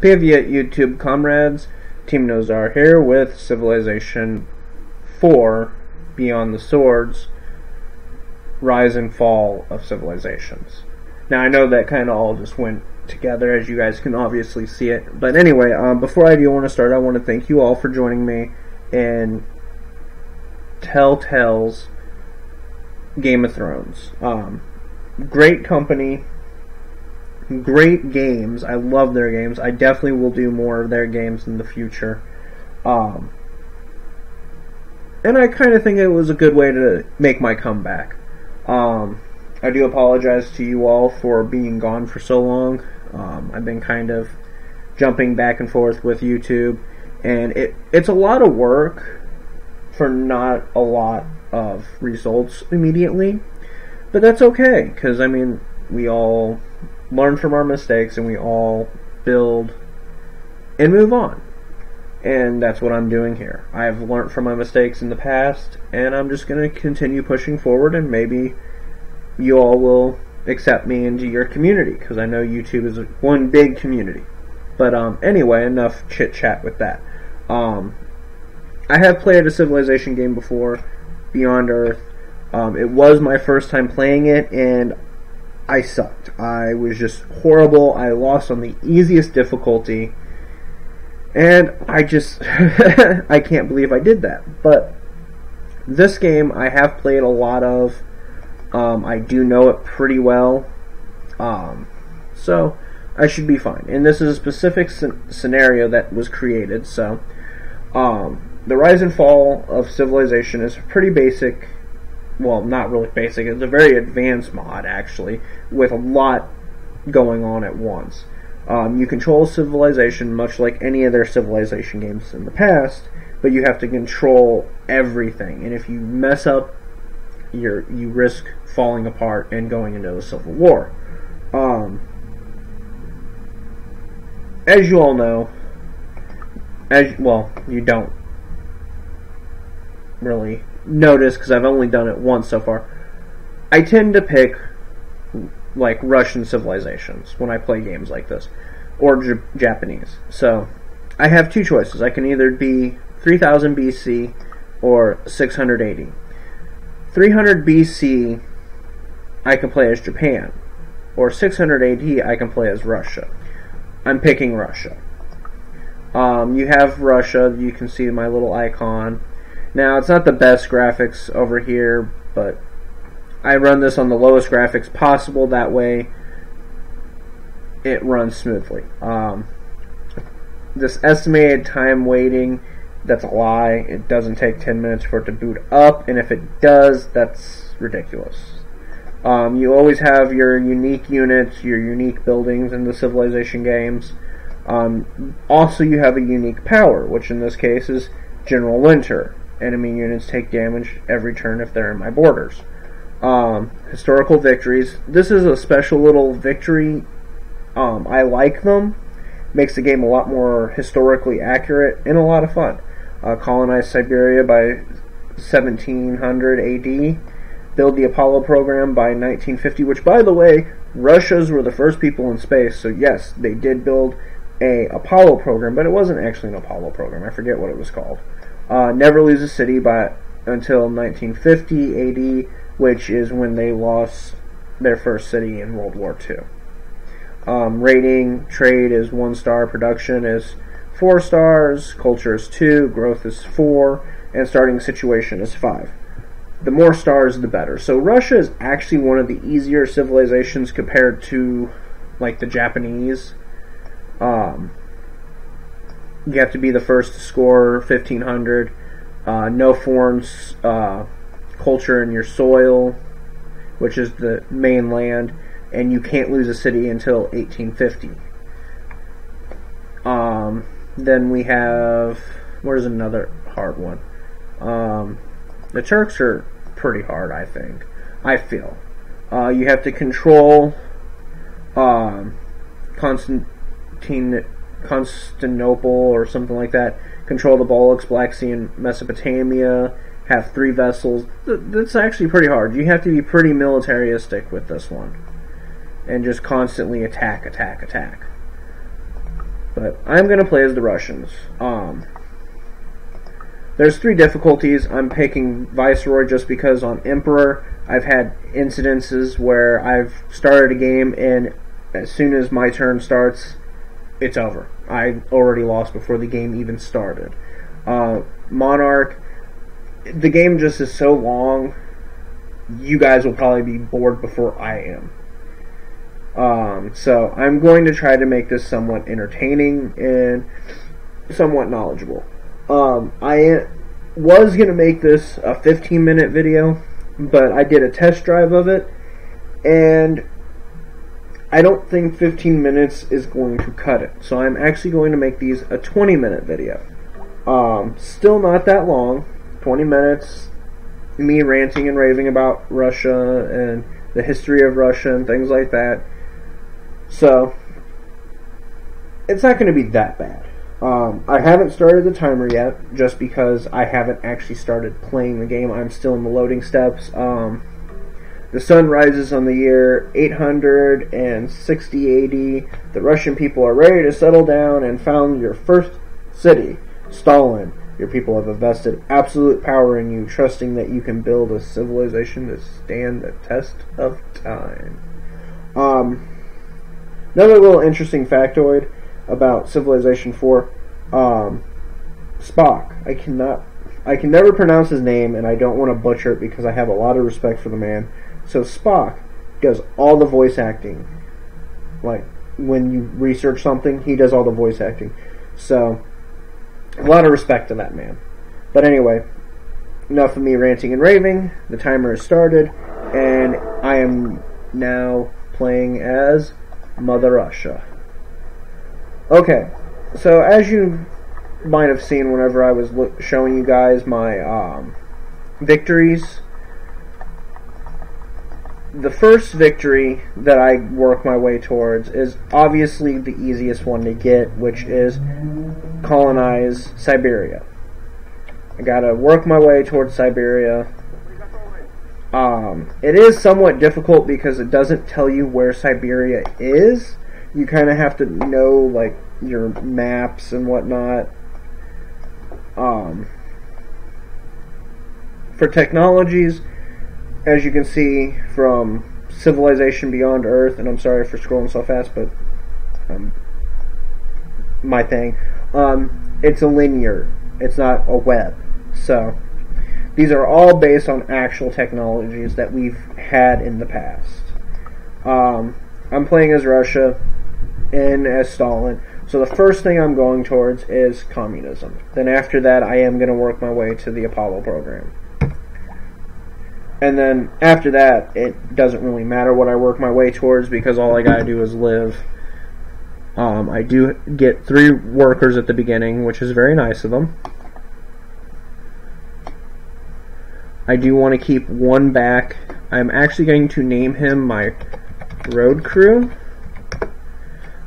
Pivot YouTube Comrades, Team Nozar here with Civilization 4 Beyond the Swords, Rise and Fall of Civilizations. Now I know that kind of all just went together, as you guys can obviously see it, but anyway, before I do want to start, I want to thank you all for joining me in Telltale's Game of Thrones. Great company, great games. I love their games. I definitely will do more of their games in the future. And I kind of think it was a good way to make my comeback. I do apologize to you all for being gone for so long. I've been kind of jumping back and forth with YouTube, and it's a lot of work for not a lot of results immediately. But that's okay, because, I mean, we all learn from our mistakes, and we all build and move on. And that's what I'm doing here. I've learned from my mistakes in the past, and I'm just going to continue pushing forward, and maybe you all will accept me into your community, because I know YouTube is one big community. But anyway, enough chit-chat with that. I have played a Civilization game before, Beyond Earth. It was my first time playing it, and I sucked. I was just horrible. I lost on the easiest difficulty, and I just I can't believe I did that. But this game I have played a lot of. I do know it pretty well, so I should be fine. And this is a specific scenario that was created, so the Rise and Fall of Civilization is pretty basic. Well, not really basic. It's a very advanced mod, actually, with a lot going on at once. You control civilization much like any of their Civilization games in the past, but you have to control everything. And if you mess up, you risk falling apart and going into a civil war. As you all know, you don't really notice because I've only done it once so far. I tend to pick like Russian civilizations when I play games like this, or Japanese. So I have two choices. I can either be 3000 BC or 680. 300 BC I can play as Japan, or 600 AD I can play as Russia. I'm picking Russia. You have Russia. You can see my little icon. Now, it's not the best graphics over here, but I run this on the lowest graphics possible. That way, it runs smoothly. This estimated time waiting, that's a lie. It doesn't take 10 minutes for it to boot up, and if it does, that's ridiculous. You always have your unique units, your unique buildings in the Civilization games. Also, you have a unique power, which in this case is General Winter. Enemy units take damage every turn if they're in my borders. Historical victories. This is a special little victory. I like them. Makes the game a lot more historically accurate and a lot of fun. Colonize Siberia by 1700 AD. Build the Apollo program by 1950, which, by the way, Russians were the first people in space, so yes, they did build a Apollo program, but it wasn't actually an Apollo program. I forget what it was called. Never lose a city until 1950 AD, which is when they lost their first city in World War II. Rating, trade is 1 star, production is 4 stars, culture is 2, growth is 4, and starting situation is 5. The more stars, the better. So Russia is actually one of the easier civilizations compared to, like, the Japanese. You have to be the first to score 1500. No foreign culture in your soil, which is the main land, and you can't lose a city until 1850. Then we have, where's another hard one? The Turks are pretty hard, I think. I feel. You have to control Constantinople or something like that. Control the Balkans, Black Sea, and Mesopotamia. Have 3 vessels. That's actually pretty hard. You have to be pretty militaristic with this one. And just constantly attack. But But I'm going to play as the Russians. There's 3 difficulties. I'm picking Viceroy just because on Emperor I've had incidences where I've started a game and as soon as my turn starts, it's over. I already lost before the game even started. Monarch, the game just is so long, you guys will probably be bored before I am. So I'm going to try to make this somewhat entertaining and somewhat knowledgeable. I was going to make this a 15-minute video, but I did a test drive of it, and I don't think 15 minutes is going to cut it. So I'm actually going to make these a 20-minute video. Still not that long, 20 minutes, me ranting and raving about Russia and the history of Russia and things like that. So, it's not going to be that bad. I haven't started the timer yet, just because I haven't actually started playing the game. I'm still in the loading steps. The sun rises on the year 860 AD. The Russian people are ready to settle down and found your first city, Stalin. Your people have invested absolute power in you, trusting that you can build a civilization to stand the test of time. Another little interesting factoid about Civilization 4, Spock. I can never pronounce his name, and I don't want to butcher it because I have a lot of respect for the man. So Spock does all the voice acting. Like, when you research something, he does all the voice acting. So, a lot of respect to that man. But anyway, enough of me ranting and raving. The timer has started, and I am now playing as Mother Russia. Okay, so as you might have seen whenever I was showing you guys my victories, the first victory that I work my way towards is obviously the easiest one to get, which is colonize Siberia. I gotta work my way towards Siberia. It is somewhat difficult because it doesn't tell you where Siberia is. You kind of have to know, like, your maps and whatnot. For technologies, as you can see from Civilization Beyond Earth, and I'm sorry for scrolling so fast, but my thing, it's a linear, it's not a web. So these are all based on actual technologies that we've had in the past. I'm playing as Russia and as Stalin, so the first thing I'm going towards is communism. Then after that, I am going to work my way to the Apollo program. And then after that, it doesn't really matter what I work my way towards because all I gotta do is live. I do get 3 workers at the beginning, which is very nice of them. I do want to keep 1 back. I'm actually going to name him my road crew.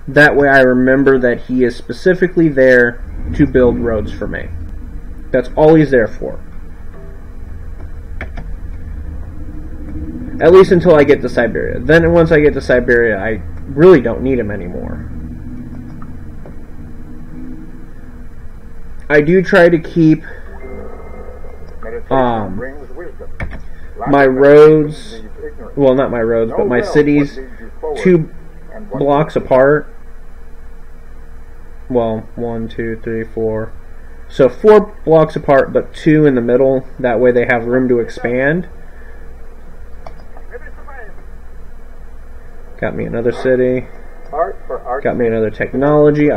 That way I remember that he is specifically there to build roads for me. That's all he's there for. At least until I get to Siberia. Then once I get to Siberia, I really don't need him anymore. I do try to keep my roads, well, not my roads, but my cities 2 blocks apart. Well, 1, 2, 3, 4. So 4 blocks apart, but 2 in the middle. That way they have room to expand. Got me another city. Got me another technology.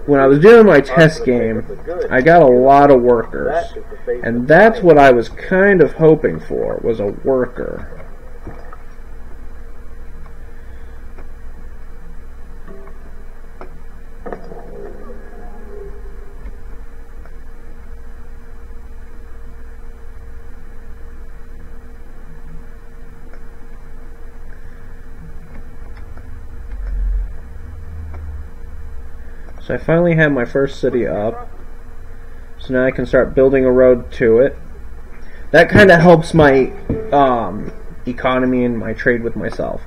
When I was doing my test game, I got a lot of workers. And that's what I was kind of hoping for, was a worker. So I finally have my first city up. So now I can start building a road to it. That kind of helps my economy and my trade with myself.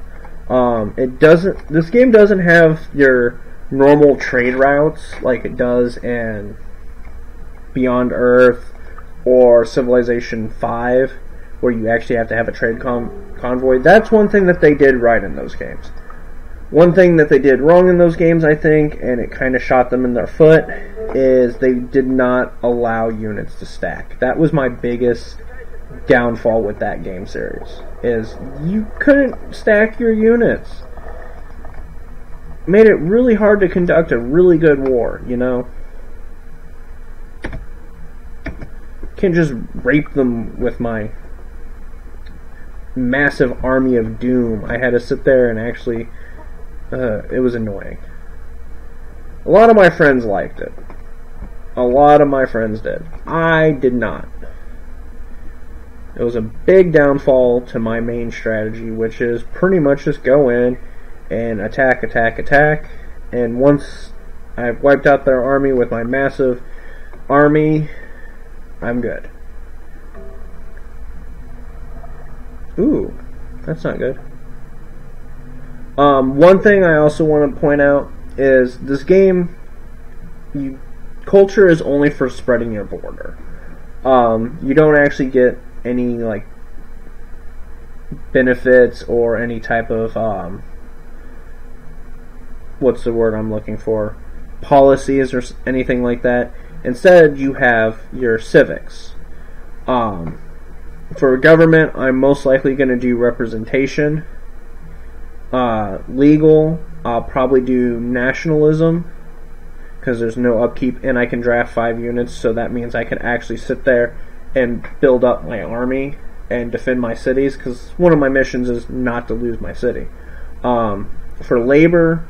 This game doesn't have your normal trade routes like it does in Beyond Earth or Civilization 5, where you actually have to have a trade convoy. That's one thing that they did right in those games. One thing that they did wrong in those games, I think, and it kind of shot them in their foot, is they did not allow units to stack. That was my biggest downfall with that game series, is you couldn't stack your units. Made it really hard to conduct a really good war, you know? Can't just rape them with my massive army of doom. I had to sit there and actually... it was annoying. A lot of my friends liked it. A lot of my friends did. I did not. It was a big downfall to my main strategy, which is pretty much just go in and attack, attack, attack. And once I've wiped out their army with my massive army, I'm good. Ooh, that's not good. One thing I also want to point out is this game, culture is only for spreading your border. You don't actually get any like benefits or any type of what's the word I'm looking for? Policies or anything like that. Instead, you have your civics. For government, I'm most likely going to do representation. Legal, I'll probably do nationalism, because there's no upkeep, and I can draft 5 units, so that means I can actually sit there and build up my army and defend my cities, because one of my missions is not to lose my city. For labor,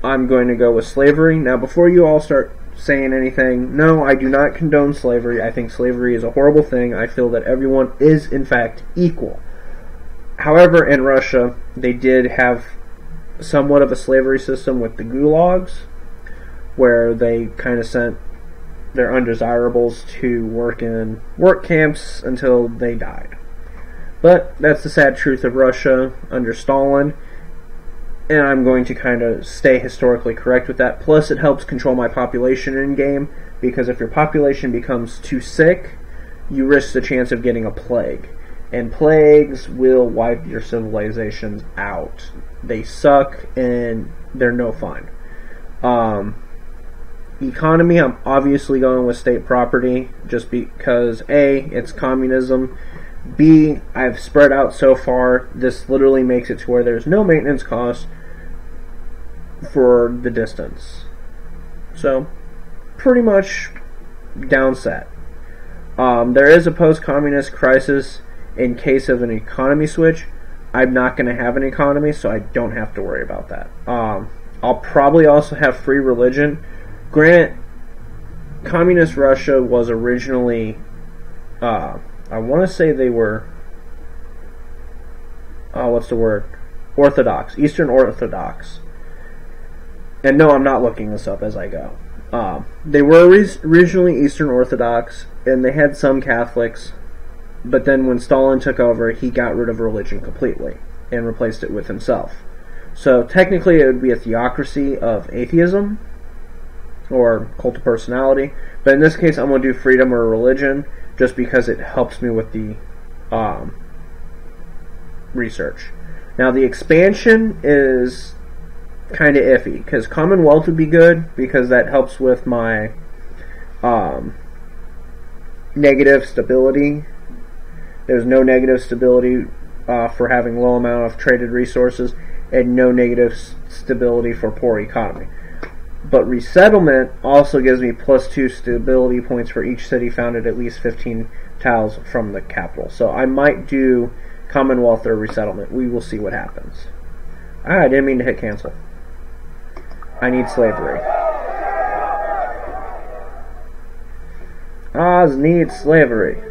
I'm going to go with slavery. Now, before you all start saying anything, no, I do not condone slavery. I think slavery is a horrible thing. I feel that everyone is, in fact, equal. However, in Russia, they did have somewhat of a slavery system with the gulags, where they kind of sent their undesirables to work in work camps until they died. But that's the sad truth of Russia under Stalin, and I'm going to kind of stay historically correct with that. Plus, it helps control my population in-game, because if your population becomes too sick, you risk the chance of getting a plague. And plagues will wipe your civilizations out. They suck, and they're no fun. Economy, I'm obviously going with state property, just because A, it's communism. B, I've spread out so far, this literally makes it to where there's no maintenance costs for the distance. So, pretty much downset. There is a post-communist crisis in case of an economy switch. I'm not going to have an economy, so I don't have to worry about that. I'll probably also have free religion. Granted, communist Russia was originally, I want to say they were, what's the word? Orthodox, Eastern Orthodox. And no, I'm not looking this up as I go. They were originally Eastern Orthodox, and they had some Catholics, but then when Stalin took over, he got rid of religion completely and replaced it with himself. So technically it would be a theocracy of atheism, or cult of personality, but in this case I'm going to do freedom or religion, just because it helps me with the research. Now the expansion is kind of iffy, because Commonwealth would be good, because that helps with my negative stability. There's no negative stability for having low amount of traded resources, and no negative stability for poor economy. But resettlement also gives me +2 stability points for each city founded at least 15 tiles from the capital. So I might do Commonwealth or resettlement. We will see what happens. I didn't mean to hit cancel. I need slavery. Oz needs slavery.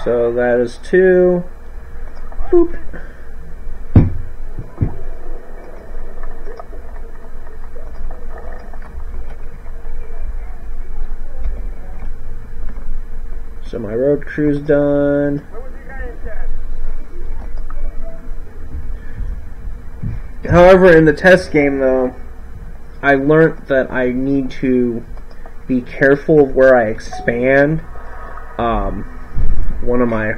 So that is 2. Boop. So my road crew's done. However, in the test game, though, I learned that I need to be careful of where I expand. One of my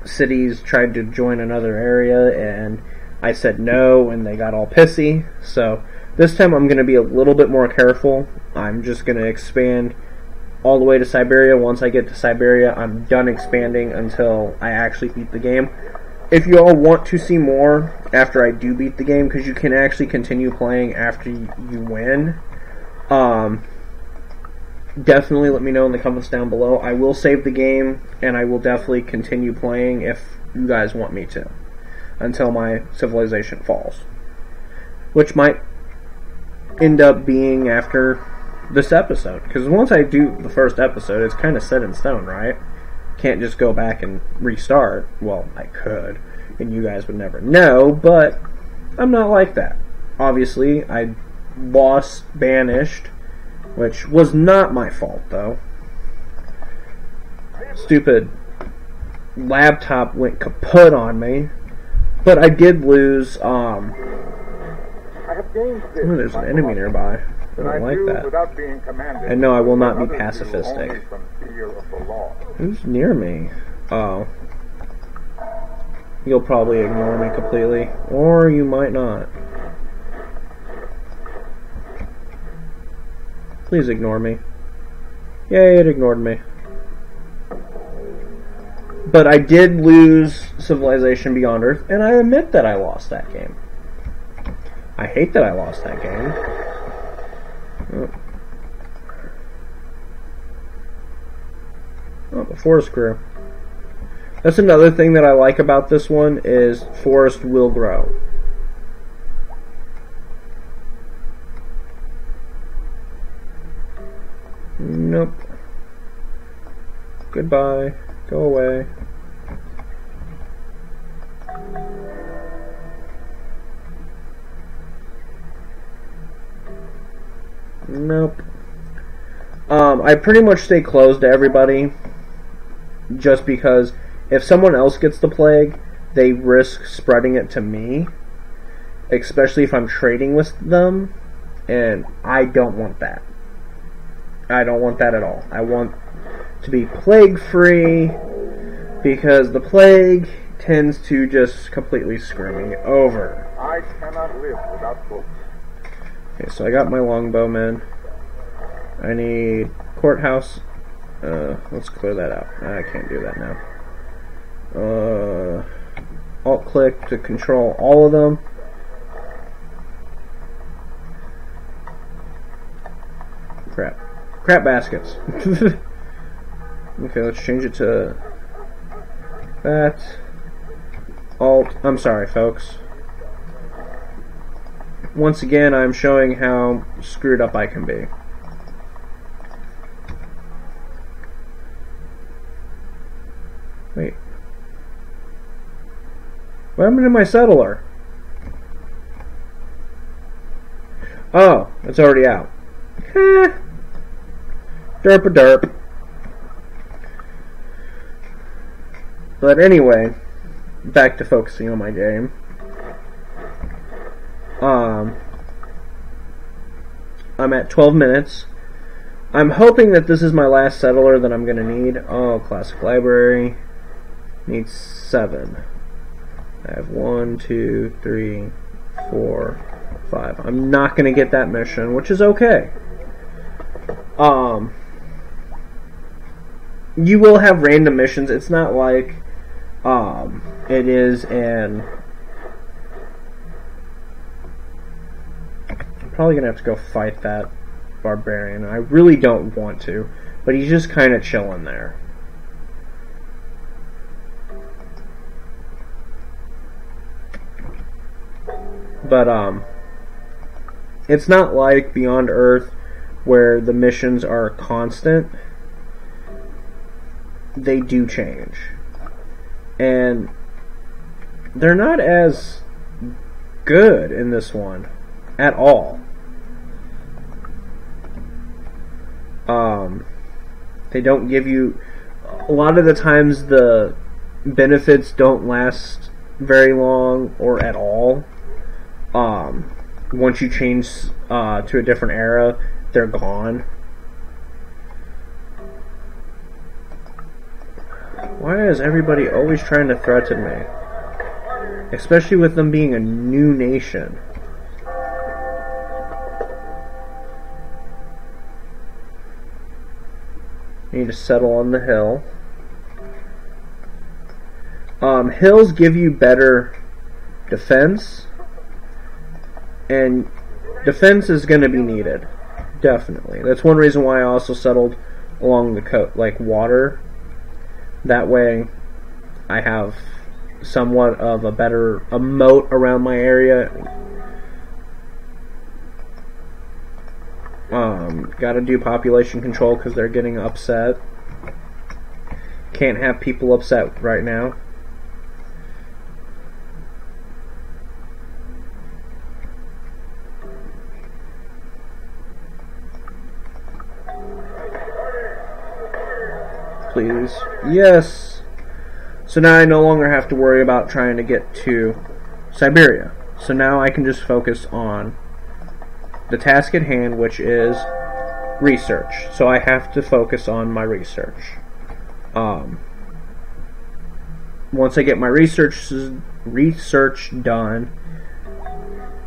cities tried to join another area, and I said no, and they got all pissy. So this time I'm going to be a little bit more careful. I'm just going to expand all the way to Siberia. Once I get to Siberia, I'm done expanding until I actually beat the game. If you all want to see more after I do beat the game, because you can actually continue playing after you win, definitely let me know in the comments down below. I will save the game, and I will definitely continue playing if you guys want me to, until my civilization falls. Which might end up being after this episode, because once I do the first episode, it's kind of set in stone, right? Can't just go back and restart. Well, I could, and you guys would never know, but I'm not like that. Obviously, I lost Banished, which was not my fault, though. Stupid laptop went kaput on me, but I did lose, there's an enemy nearby. I don't like that. And no, I will not be pacifistic. Who's near me? Oh. You'll probably ignore me completely. Or you might not. Please ignore me. Yay, it ignored me. But I did lose Civilization Beyond Earth, and I admit that I lost that game. I hate that I lost that game. Oh, the forest grew. That's another thing that I like about this one, is forest will grow. Nope. Goodbye. Go away. Nope. I pretty much stay closed to everybody, just because if someone else gets the plague, they risk spreading it to me, especially if I'm trading with them, and I don't want that. I don't want that at all. I want to be plague-free, because the plague tends to just completely screw me over. I cannot live without books. Okay, so I got my longbowmen. I need courthouse. Let's clear that out. I can't do that now. Alt-click to control all of them. Crap. Crap baskets. Okay, let's change it to that. Alt. I'm sorry, folks. Once again, I'm showing how screwed up I can be. Wait. What happened to my settler? Oh, it's already out. Derp-a-derp. But anyway, back to focusing on my game. I'm at 12 minutes. I'm hoping that this is my last settler that I'm going to need. Oh, classic library. Needs 7. I have 1, 2, 3, 4, 5. I'm not going to get that mission, which is okay. You will have random missions. It's not like it is in... I'm probably going to have to go fight that barbarian. I really don't want to, but he's just kind of chilling there. But it's not like Beyond Earth where the missions are constant. They do change, and they're not as good in this one at all. They don't give you... A lot of the times the benefits don't last very long or at all. once you change to a different era, they're gone. Why is everybody always trying to threaten me? Especially with them being a new nation. Need to settle on the hill. Hills give you better defense, and defense is going to be needed, definitely. That's one reason why I also settled along the coast, like water. That way, I have somewhat of a moat around my area. Gotta do population control because they're getting upset. Can't have people upset right now. Please. Yes! So now I no longer have to worry about trying to get to Siberia. So now I can just focus on the task at hand, which is research. So I have to focus on my research. Once I get my research done,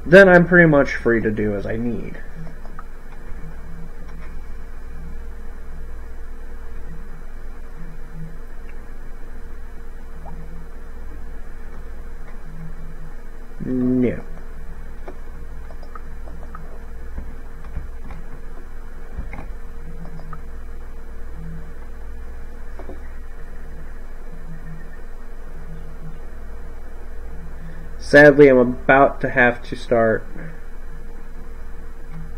then I'm pretty much free to do as I need. No. Sadly, I'm about to have to start.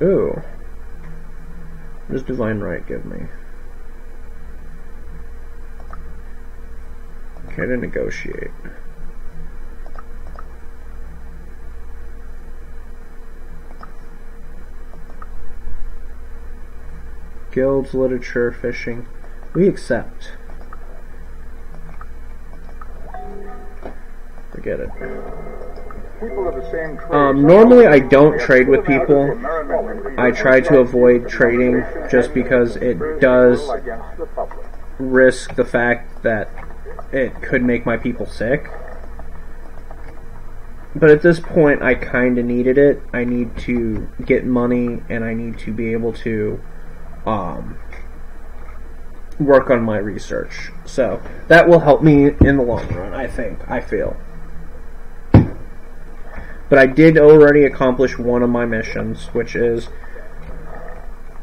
Ooh. What does Divine Right give me? Okay, to negotiate. Guilds, literature, fishing. We accept. Forget it. Normally I don't trade with people. I try to avoid trading just because it does risk the fact that it could make my people sick. But at this point I kinda needed it. I need to get money and I need to be able to work on my research. So that will help me in the long run, I feel. But I did already accomplish one of my missions, which is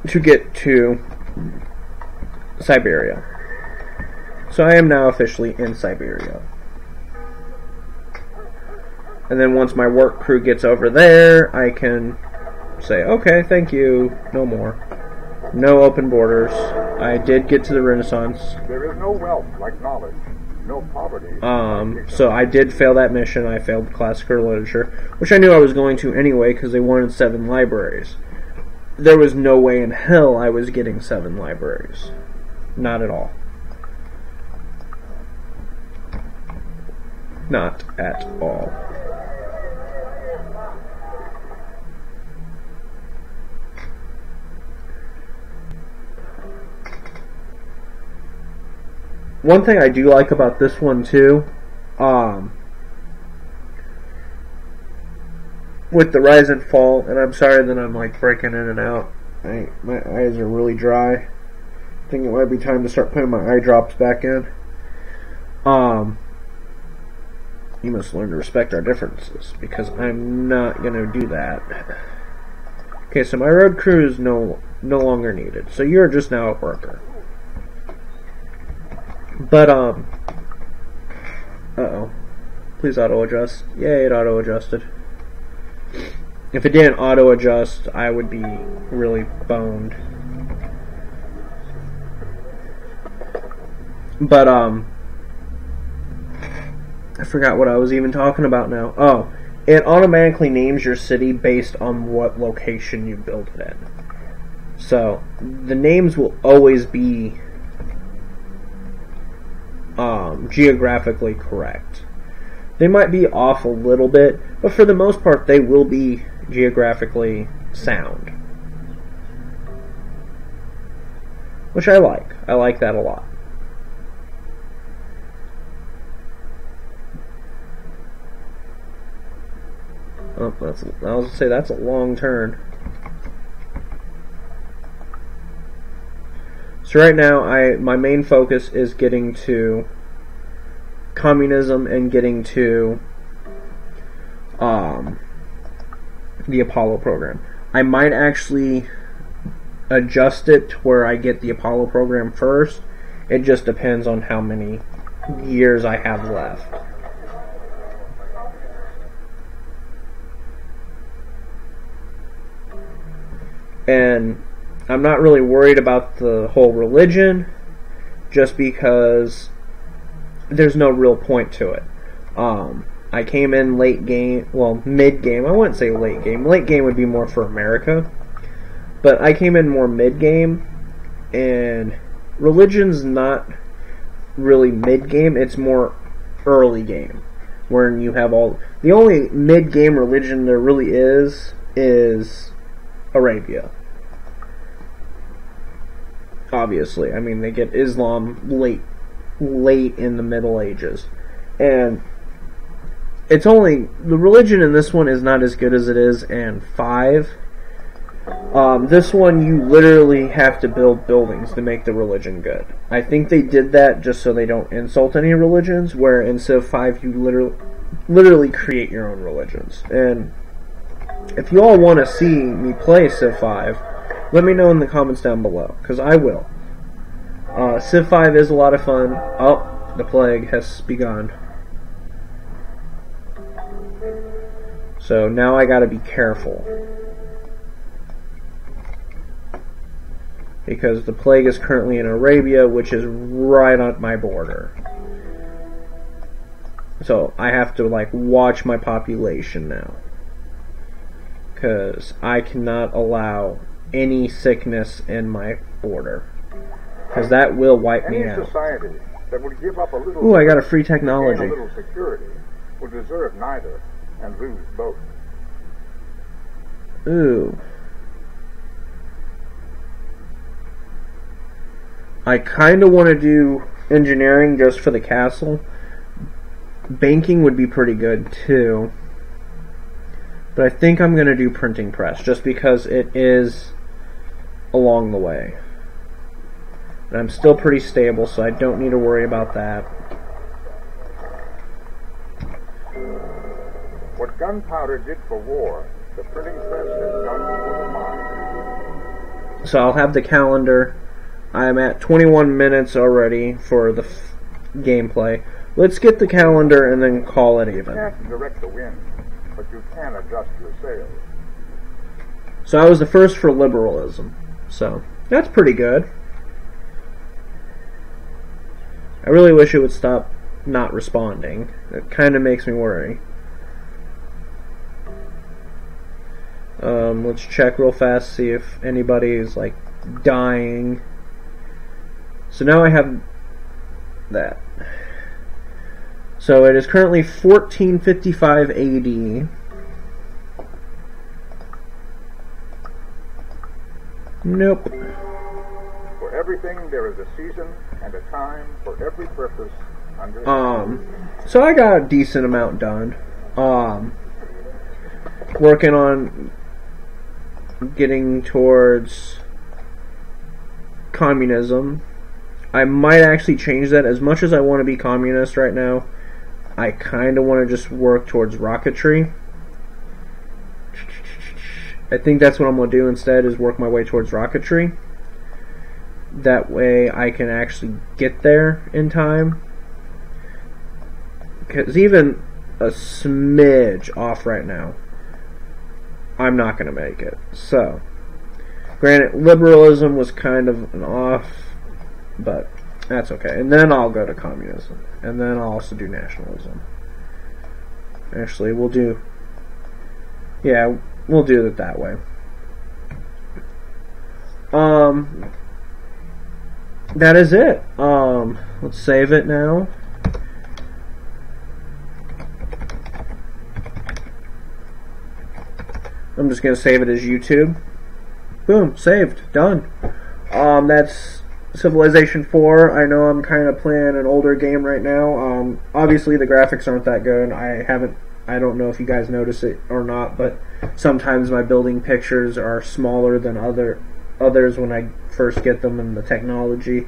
to get to Siberia. So I am now officially in Siberia. And then once my work crew gets over there, I can say, okay, thank you, no more. No open borders. I did get to the Renaissance. There is no wealth like knowledge. No poverty. So I did fail that mission. I failed classical literature, which I knew I was going to anyway because they wanted 7 libraries. There was no way in hell I was getting 7 libraries. Not at all. Not at all. One thing I do like about this one too, with the rise and fall, and I'm sorry that I'm like breaking in and out. My eyes are really dry. I think it might be time to start putting my eye drops back in. You must learn to respect our differences, because I'm not going to do that. Okay, so my road crew is no longer needed, so you're just now a worker. But, uh-oh. Please auto-adjust. Yay, it auto-adjusted. If it didn't auto-adjust, I would be really boned. But, I forgot what I was even talking about now. Oh, it automatically names your city based on what location you build it in. So, the names will always be geographically correct. They might be off a little bit, but for the most part, they will be geographically sound. Which I like. I like that a lot. Oh, I was gonna say that's a long turn. So right now, my main focus is getting to communism and getting to the Apollo program. I might actually adjust it to where I get the Apollo program first. It just depends on how many years I have left. And I'm not really worried about the whole religion, just because there's no real point to it. I came in late game, well, mid game. I wouldn't say late game. Late game would be more for America. But I came in more mid game, and religion's not really mid game. It's more early game, where you have all. The only mid game religion there really is Arabia. Obviously, I mean, they get Islam late in the Middle Ages, and it's only the religion in this one is not as good as it is in 5. This one you literally have to build buildings to make the religion good. I think they did that just so they don't insult any religions, where in Civ 5 you literally create your own religions. And if you all want to see me play Civ 5, let me know in the comments down below, because I will. Civ 5 is a lot of fun. Oh, the plague has begun. So now I gotta be careful, because the plague is currently in Arabia, which is right on my border. So I have to watch my population now, because I cannot allow any sickness in my border, because that will wipe me out. Society that would give up a little ooh, I got a free technology. A little security would deserve neither and lose both. Ooh. I kind of want to do engineering just for the castle. Banking would be pretty good too. But I think I'm going to do printing press just because it is along the way. And I'm still pretty stable, so I don't need to worry about that. What gunpowder did for war, the printing press has done for the mind. So I'll have the calendar. I'm at 21 minutes already for the gameplay. Let's get the calendar and then call it even. You can't direct the wind, but you can adjust your sails. So I was the first for liberalism. So that's pretty good. I really wish it would stop not responding. It kind of makes me worry. Let's check real fast, see if anybody's dying. So now I have that. So it is currently 1455 AD. Nope. For everything there is a season and a time for every purpose under so I got a decent amount done. Working on getting towards communism. I might actually change that. As much as I want to be communist right now, I kind of want to just work towards rocketry. I think that's what I'm going to do instead, is work my way towards rocketry. That way I can actually get there in time. Because even a smidge off right now, I'm not going to make it. So, granted, liberalism was kind of an off, but that's okay. And then I'll go to communism. And then I'll also do nationalism. Actually, we'll do it that way. That is it. Let's save it now. I'm just going to save it as YouTube. Boom, saved, done. That's Civilization 4. I know I'm kind of playing an older game right now. Obviously the graphics aren't that good. I don't know if you guys notice it or not, but sometimes my building pictures are smaller than others when I first get them in the technology.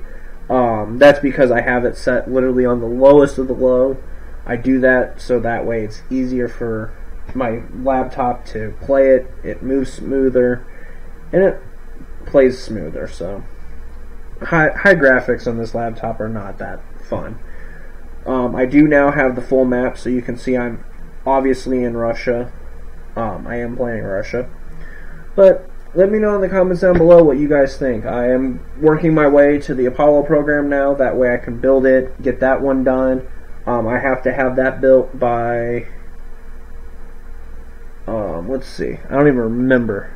That's because I have it set literally on the lowest of the low. I do that so that way it's easier for my laptop to play it. It moves smoother, and it plays smoother. So high graphics on this laptop are not that fun. I do now have the full map, so you can see I'm obviously in Russia. I am playing Russia. But let me know in the comments down below what you guys think. I am working my way to the Apollo program now. That way I can build it, get that one done. I have to have that built by... let's see. I don't even remember.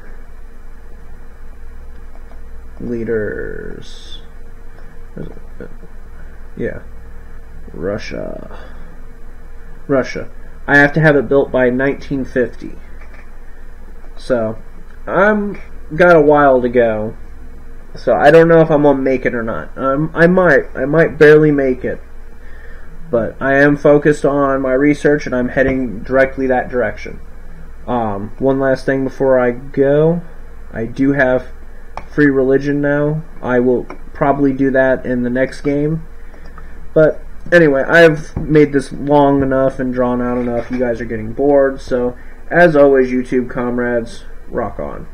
Leaders. Yeah. Russia. I have to have it built by 1950. So, I'm got a while to go. So, I don't know if I'm gonna make it or not. I might barely make it. But I am focused on my research, and I'm heading directly that direction. One last thing before I go. I do have free religion now. I will probably do that in the next game. But anyway, I've made this long enough and drawn out enough. You guys are getting bored. So, as always, YouTube comrades, rock on.